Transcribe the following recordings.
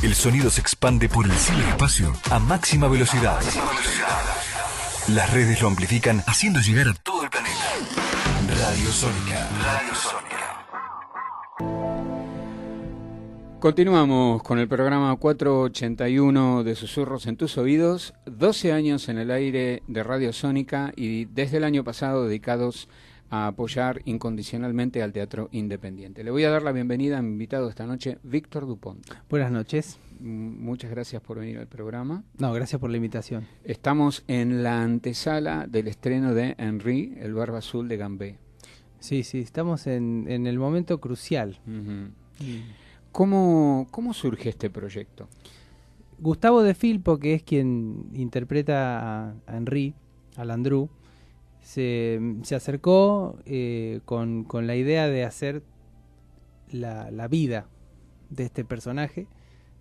El sonido se expande por el ciberespacio a máxima velocidad. Las redes lo amplifican, haciendo llegar a todo el planeta. Radio Sónica. Radio Sónica. Continuamos con el programa 481 de Susurros en tus oídos. 12 años en el aire de Radio Sónica y desde el año pasado dedicados a apoyar incondicionalmente al teatro independiente. Le voy a dar la bienvenida a mi invitado esta noche, Víctor Dupont. Buenas noches. Muchas gracias por venir al programa. No, gracias por la invitación. Estamos en la antesala del estreno de Henry, el Barba Azul de Gambé. Sí, estamos en el momento crucial. ¿Cómo surge este proyecto? Gustavo de Filpo, que es quien interpreta a Henry, a Landru, se acercó con la idea de hacer la vida de este personaje.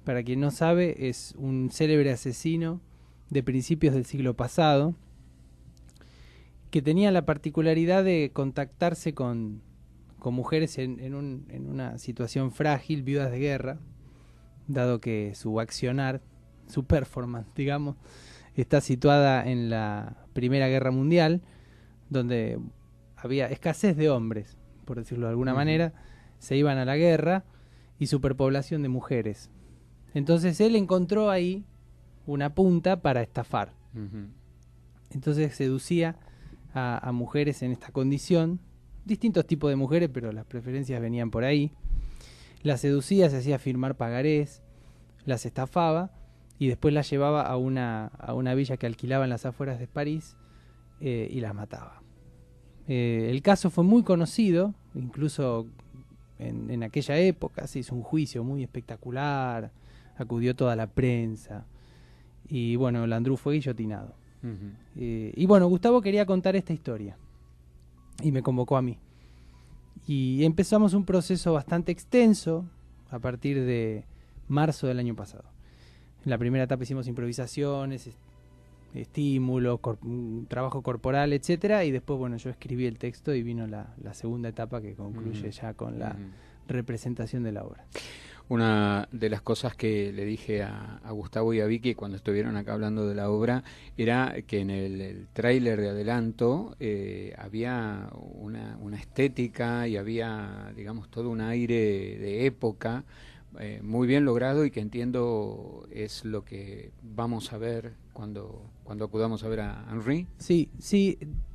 Para quien no sabe, es un célebre asesino de principios del siglo pasado que tenía la particularidad de contactarse con mujeres en una situación frágil, viudas de guerra, dado que su accionar, su performance, digamos, está situada en la Primera Guerra Mundial, donde había escasez de hombres, por decirlo de alguna manera, se iban a la guerra y superpoblación de mujeres. Entonces él encontró ahí una punta para estafar. Entonces seducía a mujeres en esta condición, distintos tipos de mujeres, pero las preferencias venían por ahí. Las seducía, se hacía firmar pagarés, las estafaba y después las llevaba a una villa que alquilaba en las afueras de París y las mataba. El caso fue muy conocido, incluso en aquella época se hizo un juicio muy espectacular, acudió toda la prensa y bueno, Landru fue guillotinado. Y bueno, Gustavo quería contar esta historia y me convocó a mí. Y empezamos un proceso bastante extenso a partir de marzo del año pasado. En la primera etapa hicimos improvisaciones, estímulos, trabajo corporal, etcétera, y después, bueno, yo escribí el texto y vino la segunda etapa que concluye ya con la representación de la obra. Una de las cosas que le dije a Gustavo y a Vicky cuando estuvieron acá hablando de la obra era que en el tráiler de adelanto había una estética y había, digamos, todo un aire de época muy bien logrado y que entiendo es lo que vamos a ver cuando acudamos a ver a Henry. Sí.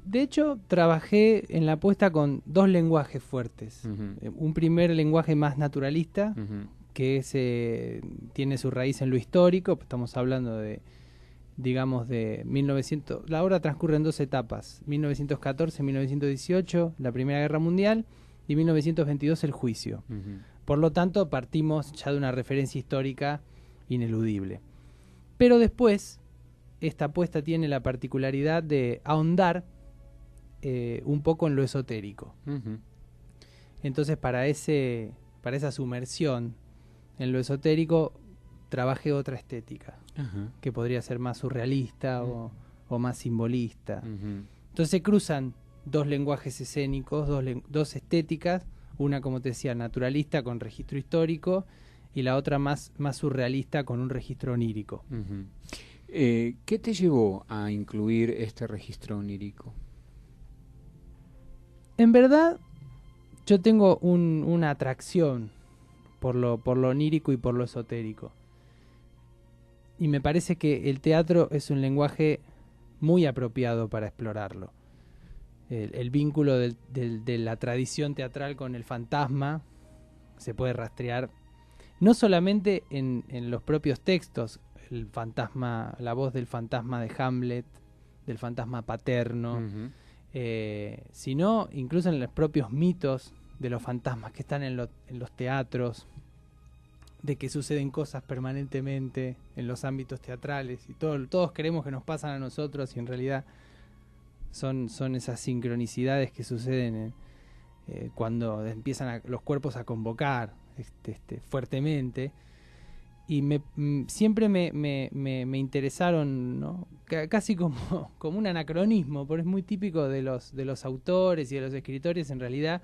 De hecho, trabajé en la puesta con dos lenguajes fuertes. Un primer lenguaje más naturalista, que tiene su raíz en lo histórico. Estamos hablando de 1900. La obra transcurre en dos etapas: 1914, 1918, la Primera Guerra Mundial, y 1922, el juicio. Por lo tanto, partimos ya de una referencia histórica ineludible. Pero después, esta apuesta tiene la particularidad de ahondar un poco en lo esotérico. Entonces, para esa sumersión en lo esotérico, trabajé otra estética, que podría ser más surrealista o más simbolista. Entonces se cruzan dos lenguajes escénicos, dos estéticas, una, como te decía, naturalista con registro histórico y la otra más surrealista con un registro onírico. ¿Qué te llevó a incluir este registro onírico? En verdad, yo tengo una atracción por lo onírico y por lo esotérico. Y me parece que el teatro es un lenguaje muy apropiado para explorarlo. El vínculo de la tradición teatral con el fantasma se puede rastrear no solamente en los propios textos, el fantasma, la voz del fantasma de Hamlet, del fantasma paterno, sino incluso en los propios mitos de los fantasmas que están en los teatros, de que suceden cosas permanentemente en los ámbitos teatrales y todos creemos que nos pasan a nosotros y en realidad son esas sincronicidades que suceden cuando empiezan los cuerpos a convocar fuertemente. Y siempre me interesaron, ¿no? Casi como un anacronismo, porque es muy típico de los autores y de los escritores, en realidad,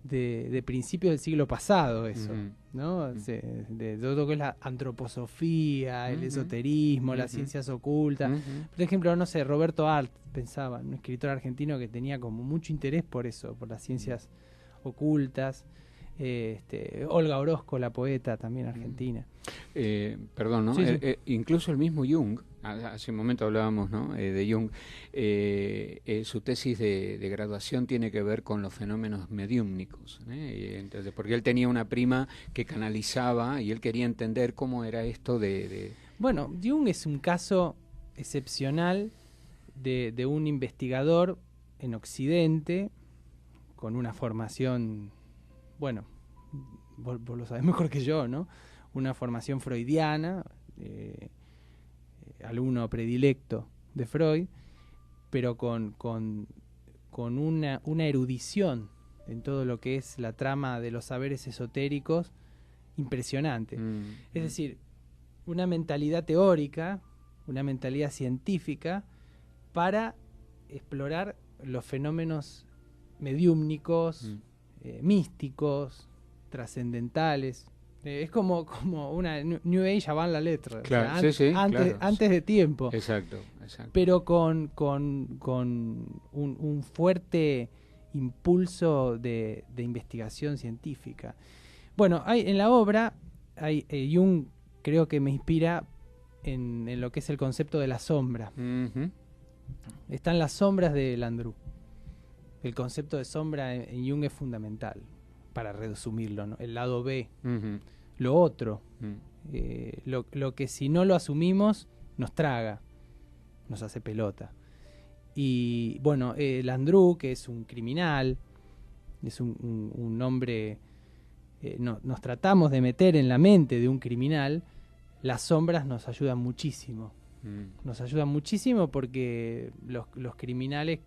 de principios del siglo pasado eso, Ujú. ¿no? De todo lo que es la antroposofía, el Ujú. esoterismo, las Ujú. ciencias ocultas. Ujú. Por ejemplo, no sé, Roberto Arlt, pensaba, un escritor argentino que tenía como mucho interés por eso, por las ciencias ocultas. Olga Orozco, la poeta también argentina. Perdón, ¿no? Sí, sí. Incluso el mismo Jung, hace un momento hablábamos, ¿no? De Jung, su tesis de graduación tiene que ver con los fenómenos mediúmnicos, ¿eh? Entonces, porque él tenía una prima que canalizaba y él quería entender cómo era esto de... Bueno, Jung es un caso excepcional de un investigador en Occidente con una formación, bueno, vos lo sabés mejor que yo, ¿no? Una formación freudiana, alumno predilecto de Freud, pero con una erudición en todo lo que es la trama de los saberes esotéricos impresionante. Es decir, una mentalidad teórica, una mentalidad científica para explorar los fenómenos mediúmnicos, místicos, trascendentales. Es como una New Age avant la letra. Claro, o sea, sí, claro. antes de tiempo. Exacto. Pero con un fuerte impulso de investigación científica. Bueno, en la obra, Jung creo que me inspira en lo que es el concepto de la sombra. Uh-huh. Están las sombras de Landru. El concepto de sombra en Jung es fundamental, para resumirlo, ¿no? El lado B, Uh-huh. lo otro, lo que si no lo asumimos nos traga, nos hace pelota. Y bueno, Landru, que es un criminal, es un hombre, nos tratamos de meter en la mente de un criminal. Las sombras nos ayudan muchísimo. Nos ayudan muchísimo porque los criminales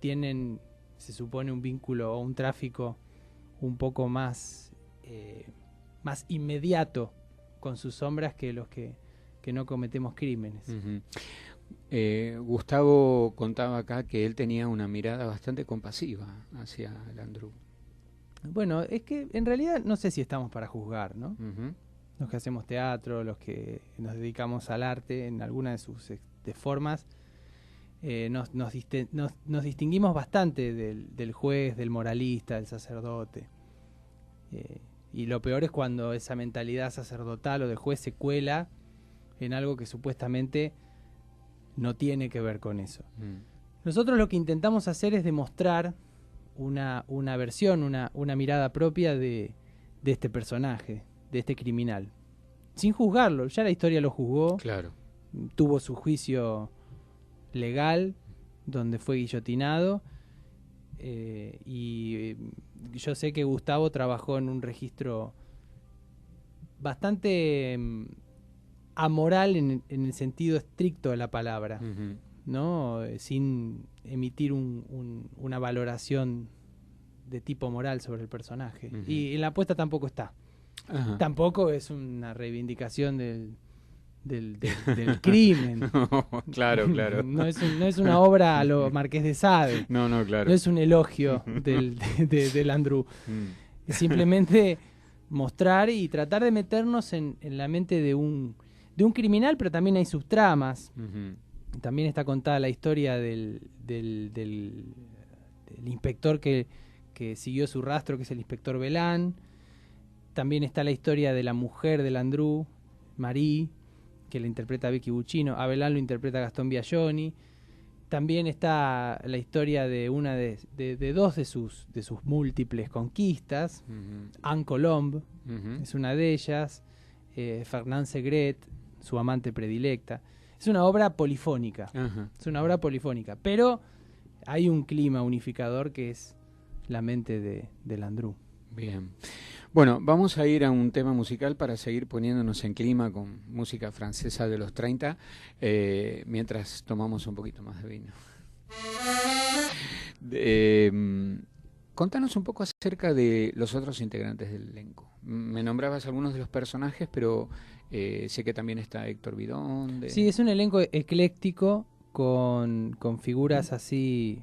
tienen, se supone, un vínculo o un tráfico un poco más inmediato con sus sombras que los que no cometemos crímenes. Uh-huh. Gustavo contaba acá que él tenía una mirada bastante compasiva hacia Landru. Bueno, es que en realidad no sé si estamos para juzgar, ¿no? Uh-huh. Los que hacemos teatro, los que nos dedicamos al arte en alguna de sus formas, nos distinguimos bastante del juez, del moralista, del sacerdote. Y lo peor es cuando esa mentalidad sacerdotal o de juez se cuela en algo que supuestamente no tiene que ver con eso. Nosotros lo que intentamos hacer es demostrar una versión, una mirada propia de este personaje, de este criminal, sin juzgarlo. Ya la historia lo juzgó, claro. Tuvo su juicio legal donde fue guillotinado, y yo sé que Gustavo trabajó en un registro bastante amoral en el sentido estricto de la palabra, uh-huh. ¿no? Sin emitir una valoración de tipo moral sobre el personaje. Uh-huh. Y en la apuesta tampoco está. Uh-huh. Tampoco es una reivindicación del crimen. No, claro. No es una obra a lo Marqués de Sade. No, claro. No es un elogio de Landru. Es simplemente mostrar y tratar de meternos en la mente de un criminal, pero también hay subtramas. Uh-huh. También está contada la historia del inspector que siguió su rastro, que es el inspector Belán. También está la historia de la mujer de Landru, Marie, que la interpreta Vicky Buccino. A Belán lo interpreta Gastón Biagioni. También está la historia de una de dos de sus múltiples conquistas. Uh-huh. Anne Colombe, uh-huh, es una de ellas. Fernand Segret, su amante predilecta. Es una obra polifónica. Uh-huh. Es una obra polifónica. Pero hay un clima unificador que es la mente de Landru. Bien. Bueno, vamos a ir a un tema musical para seguir poniéndonos en clima con música francesa de los 30, mientras tomamos un poquito más de vino. Contanos un poco acerca de los otros integrantes del elenco. Me nombrabas algunos de los personajes, pero sé que también está Héctor Bidón. Sí, es un elenco ecléctico con figuras así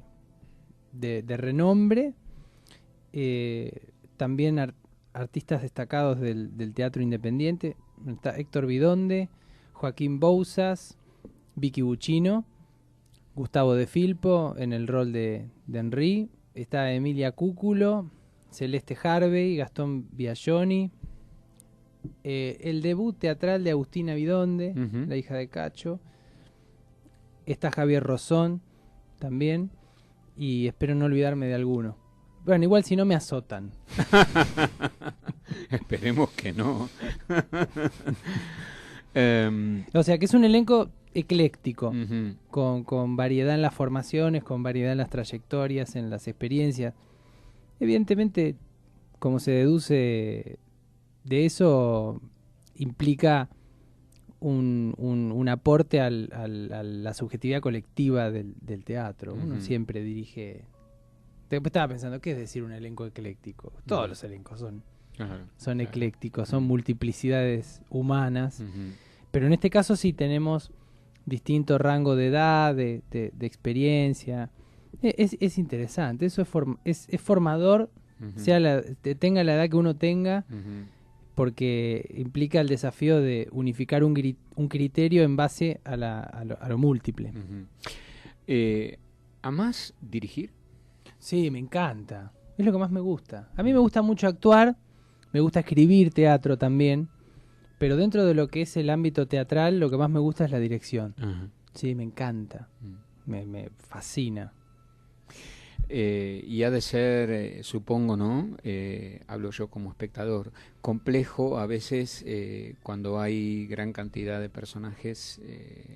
de renombre. también artistas destacados del teatro independiente. Está Héctor Bidonde, Joaquín Bouzas, Vicky Buccino, Gustavo De Filpo en el rol de Henry. Está Emilia Cúculo, Celeste Harvey, Gastón Biagioni. El debut teatral de Agustina Bidonde, la hija de Cacho. Está Javier Rosón también. Y espero no olvidarme de alguno. Bueno, igual si no me azotan. Esperemos que no. O sea, que es un elenco ecléctico, Uh-huh. con variedad en las formaciones, con variedad en las trayectorias, en las experiencias. Evidentemente, como se deduce de eso, implica un aporte a la subjetividad colectiva del teatro. Uno Uh-huh. siempre dirige... Estaba pensando, ¿qué es decir un elenco ecléctico? Todos Uh-huh. los elencos son Claro. eclécticos, son Uh-huh. multiplicidades humanas. Uh-huh. Pero en este caso sí tenemos distinto rango de edad, de experiencia. Es interesante, eso es formador, Uh-huh. tenga la edad que uno tenga, Uh-huh. porque implica el desafío de unificar un criterio en base a lo múltiple. Uh-huh. ¿Amás dirigir? Sí, me encanta. Es lo que más me gusta. A mí me gusta mucho actuar, me gusta escribir teatro también, pero dentro de lo que es el ámbito teatral, lo que más me gusta es la dirección. Uh-huh. Sí, me encanta. Uh-huh. Me fascina. Y ha de ser, supongo, ¿no? Hablo yo como espectador, complejo a veces cuando hay gran cantidad de personajes.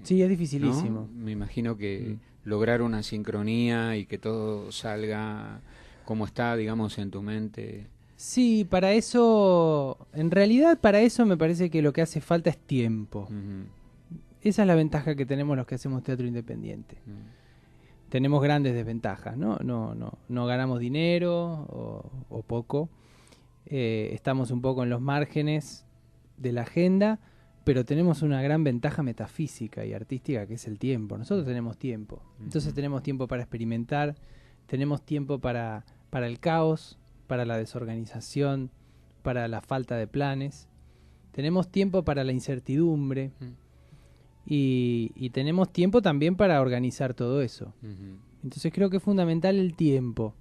Sí, es dificilísimo. ¿No? Me imagino que lograr una sincronía y que todo salga como está, digamos, en tu mente. Sí, para eso, en realidad para eso me parece que lo que hace falta es tiempo. Uh-huh. Esa es la ventaja que tenemos los que hacemos teatro independiente. Uh-huh. Tenemos grandes desventajas, ¿no? No ganamos dinero o poco. Estamos un poco en los márgenes de la agenda, pero tenemos una gran ventaja metafísica y artística que es el tiempo. Nosotros tenemos tiempo. Entonces tenemos tiempo para experimentar, tenemos tiempo para el caos, para la desorganización, para la falta de planes. Tenemos tiempo para la incertidumbre. Y tenemos tiempo también para organizar todo eso. Uh-huh. Entonces creo que es fundamental el tiempo.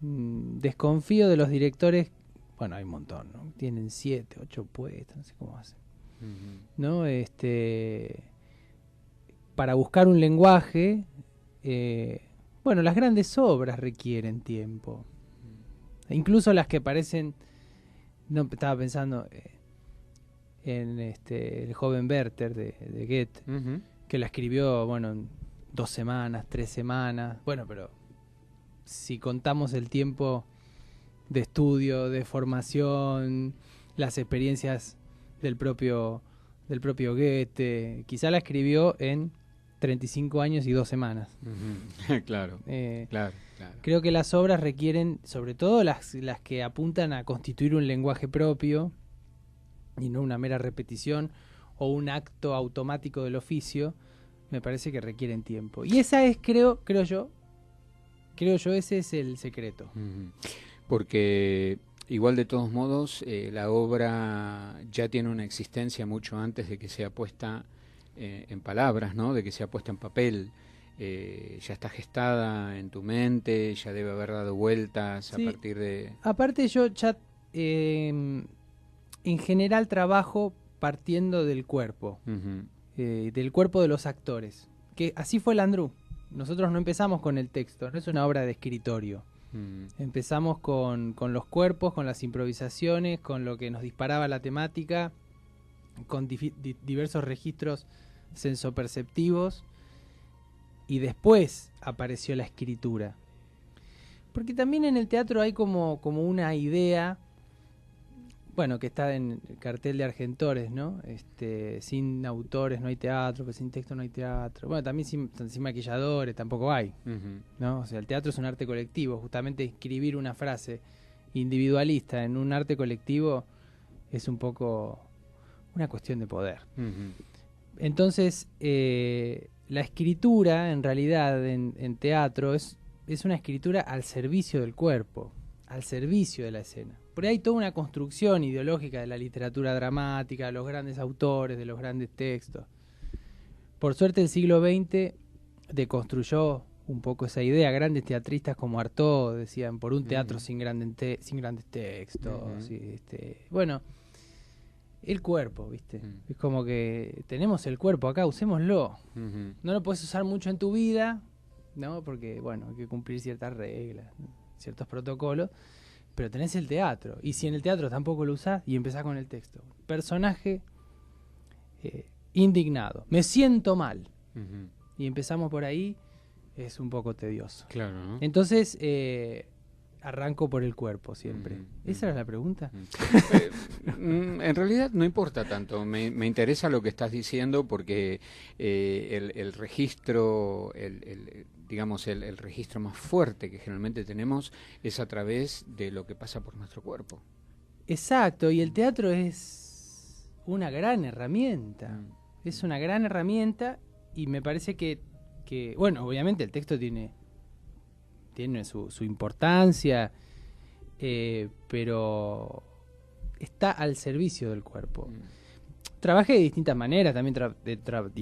Desconfío de los directores, bueno, hay un montón, ¿no? Tienen 7, 8 puestos, no sé cómo hacen. Uh-huh. ¿No? Para buscar un lenguaje, bueno, las grandes obras requieren tiempo. Incluso las que parecen, no, estaba pensando en el joven Werther de Goethe, Uh-huh. que la escribió, bueno, en 2 semanas, 3 semanas. Bueno, pero si contamos el tiempo de estudio, de formación, las experiencias del propio Goethe, quizá la escribió en 35 años y 2 semanas. Uh-huh. Claro. Claro. Creo que las obras requieren, sobre todo las que apuntan a constituir un lenguaje propio y no una mera repetición o un acto automático del oficio, me parece que requieren tiempo. Y esa es, creo yo, ese es el secreto. Uh-huh. Porque igual de todos modos la obra ya tiene una existencia mucho antes de que sea puesta en palabras, ¿no? De que sea puesta en papel. Ya está gestada en tu mente, ya debe haber dado vueltas Sí. a partir de... Aparte yo ya en general trabajo partiendo del cuerpo, Uh-huh. del cuerpo de los actores, que así fue Landru. Nosotros no empezamos con el texto, no es una obra de escritorio. Uh-huh. Empezamos con los cuerpos, con las improvisaciones, con lo que nos disparaba la temática, con diversos registros sensoperceptivos, y después apareció la escritura. Porque también en el teatro hay como una idea, bueno, que está en el cartel de Argentores, ¿no? Sin autores no hay teatro, que sin texto no hay teatro. Bueno, también sin maquilladores tampoco hay, Uh-huh. ¿no? O sea, el teatro es un arte colectivo. Justamente escribir una frase individualista en un arte colectivo es un poco una cuestión de poder. Uh-huh. Entonces, la escritura, en realidad, en teatro, es una escritura al servicio del cuerpo, al servicio de la escena. Por ahí hay toda una construcción ideológica de la literatura dramática, de los grandes autores, de los grandes textos. Por suerte el siglo XX deconstruyó un poco esa idea. Grandes teatristas como Artaud decían, por un teatro sin grandes textos. Bueno, el cuerpo, ¿viste? Es como que tenemos el cuerpo acá, usémoslo. No lo puedes usar mucho en tu vida, ¿no? Porque, bueno, hay que cumplir ciertas reglas, ciertos protocolos, pero tenés el teatro. Y si en el teatro tampoco lo usás, y empezás con el texto. Personaje indignado. Me siento mal. Y empezamos por ahí, es un poco tedioso. Claro, ¿no? Entonces, arranco por el cuerpo siempre. ¿Esa era la pregunta? En realidad no importa tanto. Me interesa lo que estás diciendo porque el registro, digamos, el registro más fuerte que generalmente tenemos es a través de lo que pasa por nuestro cuerpo. Exacto, y el teatro es una gran herramienta. Es una gran herramienta y me parece que bueno, obviamente el texto tiene su importancia, pero está al servicio del cuerpo. Trabajé de distintas maneras, también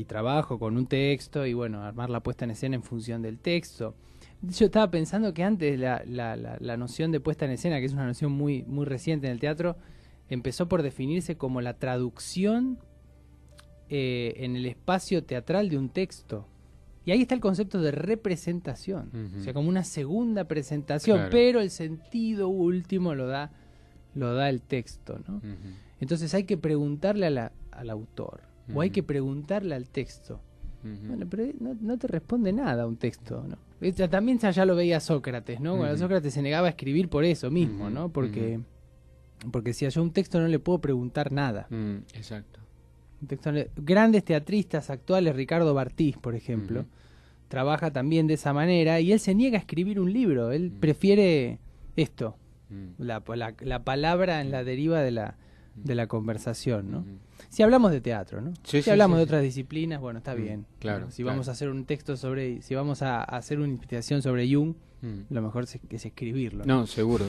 trabajo con un texto y bueno, armar la puesta en escena en función del texto. Yo estaba pensando que antes la noción de puesta en escena, que es una noción muy, muy reciente en el teatro, empezó por definirse como la traducción en el espacio teatral de un texto. Y ahí está el concepto de representación, o sea, como una segunda presentación, claro. Pero el sentido último lo da el texto, ¿no? Entonces hay que preguntarle al autor, o hay que preguntarle al texto. Bueno, pero no te responde nada un texto, ¿no? También ya lo veía Sócrates, ¿no? Cuando Sócrates se negaba a escribir por eso mismo, ¿no? Porque si yo a un texto no le puedo preguntar nada. Exacto. Grandes teatristas actuales, Ricardo Bartís, por ejemplo, trabaja también de esa manera y él se niega a escribir un libro. Él prefiere esto, la palabra en la deriva de la conversación, ¿no? Si hablamos de teatro, ¿no? Si hablamos de otras disciplinas, bueno, está bien. Claro. ¿No? Si vamos a hacer un texto si vamos a hacer una investigación sobre Jung, lo mejor es escribirlo. No, seguro.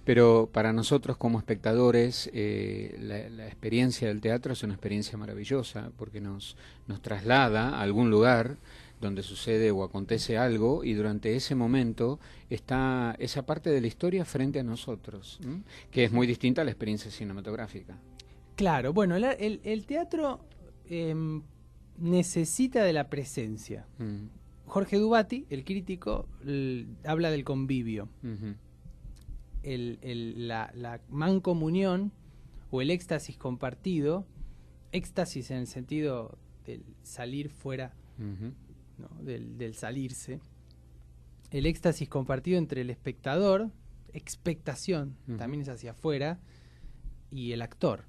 Pero para nosotros como espectadores, la experiencia del teatro es una experiencia maravillosa porque nos traslada a algún lugar donde sucede o acontece algo y durante ese momento está esa parte de la historia frente a nosotros, ¿no? Que es muy distinta a la experiencia cinematográfica. Claro, bueno, el teatro necesita de la presencia. Jorge Dubati, el crítico, habla del convivio. La mancomunión o el éxtasis compartido, éxtasis en el sentido del salir fuera, ¿no? del salirse, el éxtasis compartido entre el espectador, expectación, también es hacia afuera, y el actor.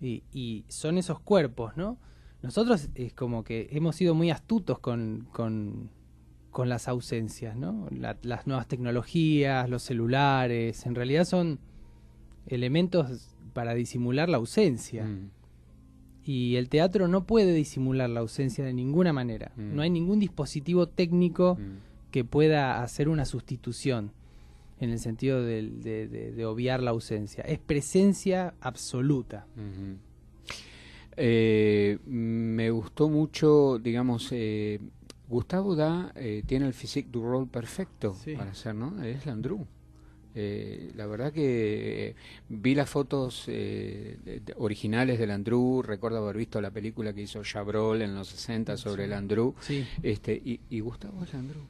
Y son esos cuerpos, ¿no? Nosotros es como que hemos sido muy astutos con las ausencias, ¿no? Las nuevas tecnologías, los celulares, en realidad son elementos para disimular la ausencia. Y el teatro no puede disimular la ausencia de ninguna manera. No hay ningún dispositivo técnico que pueda hacer una sustitución en el sentido de obviar la ausencia. Es presencia absoluta. Me gustó mucho, digamos, Gustavo tiene el physique du rôle perfecto para hacer, ¿no? Es Landru. La verdad que vi las fotos originales de Landru, recuerdo haber visto la película que hizo Chabrol en los 60 sobre Landru, y Gustavo es Landru.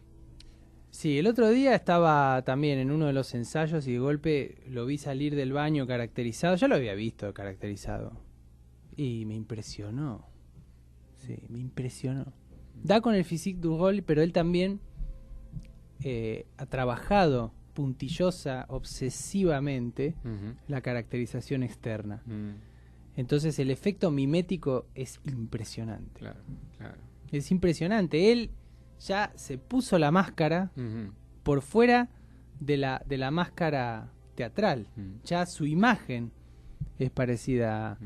Sí, el otro día estaba también en uno de los ensayos y de golpe lo vi salir del baño caracterizado. Ya lo había visto caracterizado y me impresionó. Sí, me impresionó. Da con el physique du rôle, pero él también ha trabajado puntillosa, obsesivamente la caracterización externa. Entonces el efecto mimético es impresionante. Claro. Es impresionante. Él ya se puso la máscara por fuera de la máscara teatral. Ya su imagen es parecida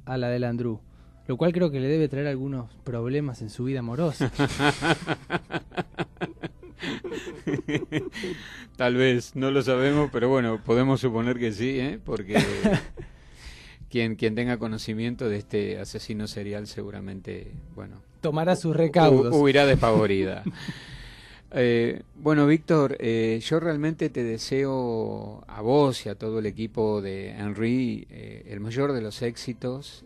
a la de Landru, lo cual creo que le debe traer algunos problemas en su vida amorosa. Tal vez, no lo sabemos, pero bueno, podemos suponer que sí, porque quien tenga conocimiento de este asesino serial seguramente, bueno, tomará sus recaudos. Huirá despavorida. Bueno, Víctor, yo realmente te deseo a vos y a todo el equipo de Henry el mayor de los éxitos.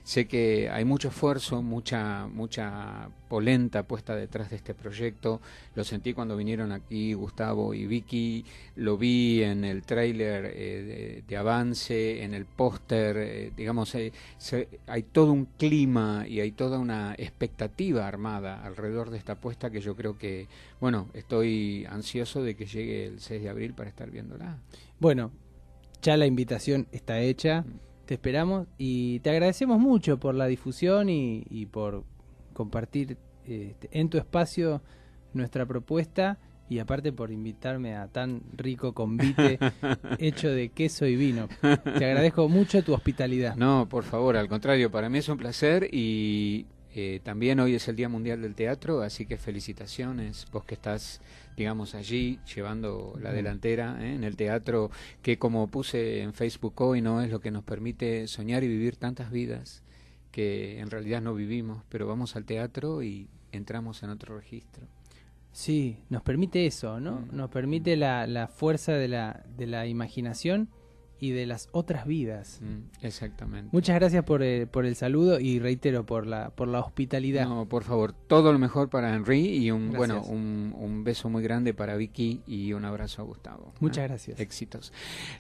Sé que hay mucho esfuerzo, mucha polenta puesta detrás de este proyecto. Lo sentí cuando vinieron aquí Gustavo y Vicky, lo vi en el tráiler de avance, en el póster, digamos, hay todo un clima y hay toda una expectativa armada alrededor de esta apuesta que yo creo que, bueno, estoy ansioso de que llegue el 6 de abril para estar viéndola. Bueno, ya la invitación está hecha. Te esperamos y te agradecemos mucho por la difusión y por compartir en tu espacio nuestra propuesta y aparte por invitarme a tan rico convite hecho de queso y vino. Te agradezco mucho tu hospitalidad. No, por favor, al contrario, para mí es un placer y también hoy es el Día Mundial del Teatro, así que felicitaciones, vos que estás, digamos, allí llevando la delantera en el teatro, que como puse en Facebook hoy, no es lo que nos permite soñar y vivir tantas vidas que en realidad no vivimos, pero vamos al teatro y entramos en otro registro. Sí, nos permite eso, ¿no? Nos permite la fuerza de la imaginación y de las otras vidas. Exactamente. Muchas gracias por el saludo y reitero por la hospitalidad. No, por favor, todo lo mejor para Henry y Gracias. un beso muy grande para Vicky y un abrazo a Gustavo. Muchas gracias. Éxitos.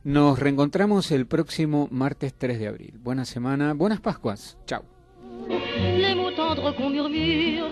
Nos reencontramos el próximo martes 3 de abril. Buena semana, buenas Pascuas. Chao. Les mots tendres qu'on murmure